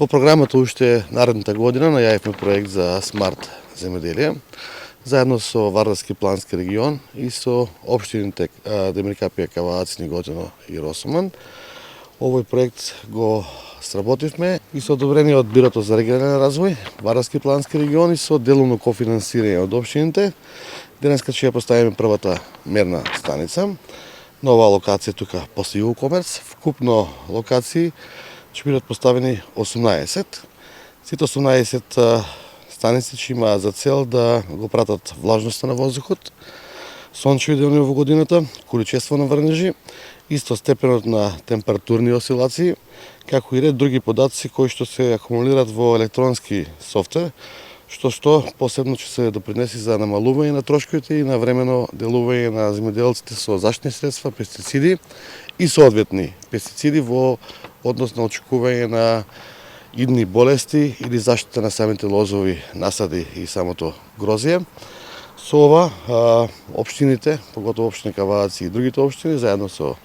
Во програмата уште наредната година најавивме проект за смарт земјоделие, заедно со Вардарски плански регион и со општините Демиркапија, Кавадац, Неготино и Росоман. Овој проект го сработивме и со одобрение од Бирото за регионален развој, Вардарски плански регион и со делумно кофинансирање од општините. Денеска ќе ја поставиме првата мерна станица. На оваа локација тука после Югокомерц, вкупно локации ќе бидат поставени 18. Сите 18 станици ќе има за цел да го пратат влажноста на воздухот, сончеви денови во годината, количество на врнежи, исто степенот на температурни осцилации, како и ред други податоци кои што се акумулираат во електронски софтвер, што посебно ќе се допринеси за намалување на трошковите и на времено делување на земјоделците со заштитни средства, пестициди и соодветни пестициди во однос на очекување на идни болести или заштита на самите лозови насади и самото грозје. Со ова општините, поготово општина Кавадац и другите општини, заедно со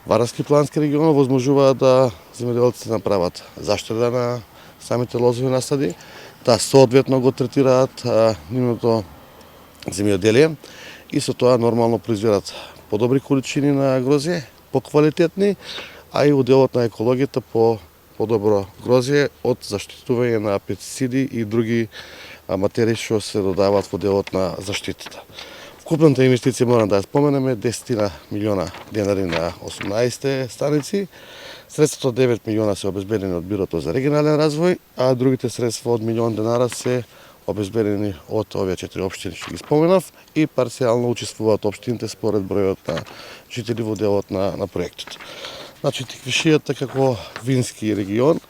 Вардарски плански регион, возможуваат да земјоделците направат заштита на самите лозови насади, да соодветно го третираат нивното земјоделие и со тоа нормално произведат подобри количини на грозје, поквалитетни, а и уделот на екологијата по подобро грозје од заштитување на пестициди и други материи што се додаваат во делот на заштитата. Вкупната инвестиција морам да ја споменеме 10 милиона денари на 18 станици. Средствата од 9 милиона се обезбедени од Бирото за регионален развој, а другите средства од милион денара се обезбедени од овие 4 општини што ги споменав и парцијално учествуваат општините според бројот на жители во делот на проектот. Значи, Тиквишијата како вински регион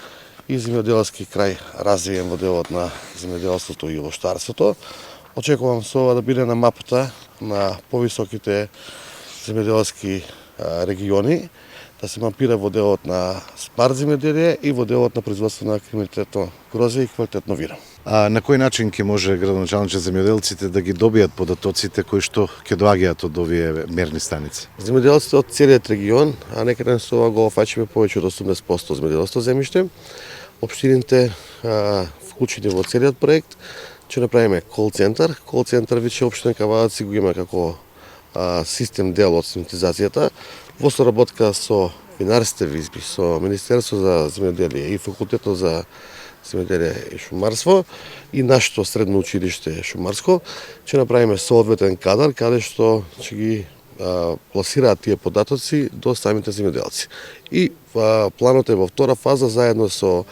и земјоделски крај развиен во делот на земјоделството и овоштарството. Очекувам со ова да биде на мапата на повисоките земјоделски региони, да се мапира во делот на смарт земјоделие и во делот на производство на квалитетно грозје и квалитетно вино. А на кој начин ќе може градоначалничот земјоделците да ги добијат податоците кои што ќе доаѓаат од овие мерни станици? Земјоделците од целиот регион, а некаде со ова го фаќаме повеќе од 80% земјоделско земјиште. Општините вклучени во целиот проект ќе направиме кол-центар. Кол-центар веќе општина Кавадац го има како систем дел од систематизацијата во соработка со винарските визби, со Министерство за земјоделие и Факултетот за земјоделие и шумарство и нашето средно училиште шумарско, ќе направиме соодветен кадар каде што ќе ги пласираат тие податоци до самите земјоделци. И планот е во втора фаза заедно со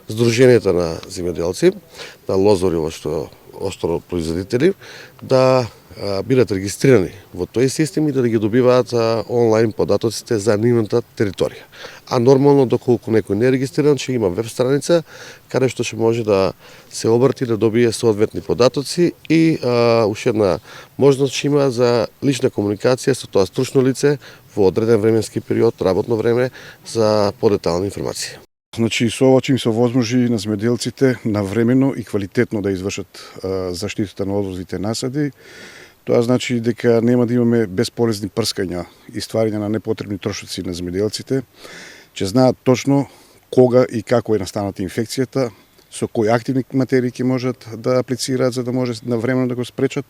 Сдруженијата на земјоделци, на лозори оштаропроизводители, да бидат регистрирани во тој систем и да ги добиваат онлайн податоците за нивната територија. А нормално, доколку некој не е регистриран, ќе има веб страница каде што ќе може да се обрати да добие соодветни податоци и уште една можност ќе има за лична комуникација со тоа стручно лице во одреден временски период, работно време, за подетални информации. Значи, со ова им се возможи на земјоделците навремено и квалитетно да извршат заштитата на лозовите насади. Тоа значи дека нема да имаме безполезни прскања и стварање на непотребни трошоци на земјоделците. Ќе знаат точно кога и како е настаната инфекцијата, со кои активни материи ќе можат да аплицираат за да може навремено да го спречат,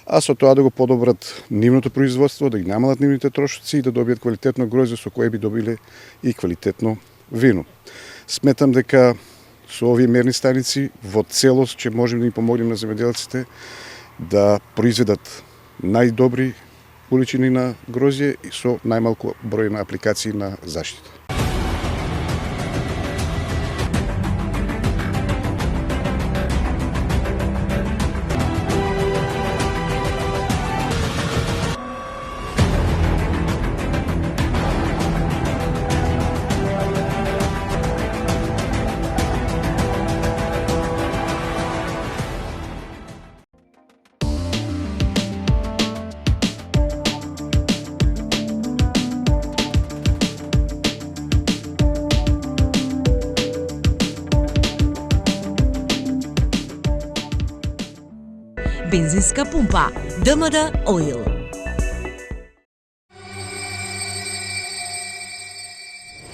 а со тоа да го подобрат нивното производство, да ги намалат нивните трошоци и да добијат квалитетно гроздје со кое би добиле и квалитетно вино. Сметам дека со овие мерни станици во целост ќе можеме да им помогнем на земјоделците да произведат најдобри количини на гроздје и со најмалку број на апликации на заштита. Бензинска пумпа ДМД Оил.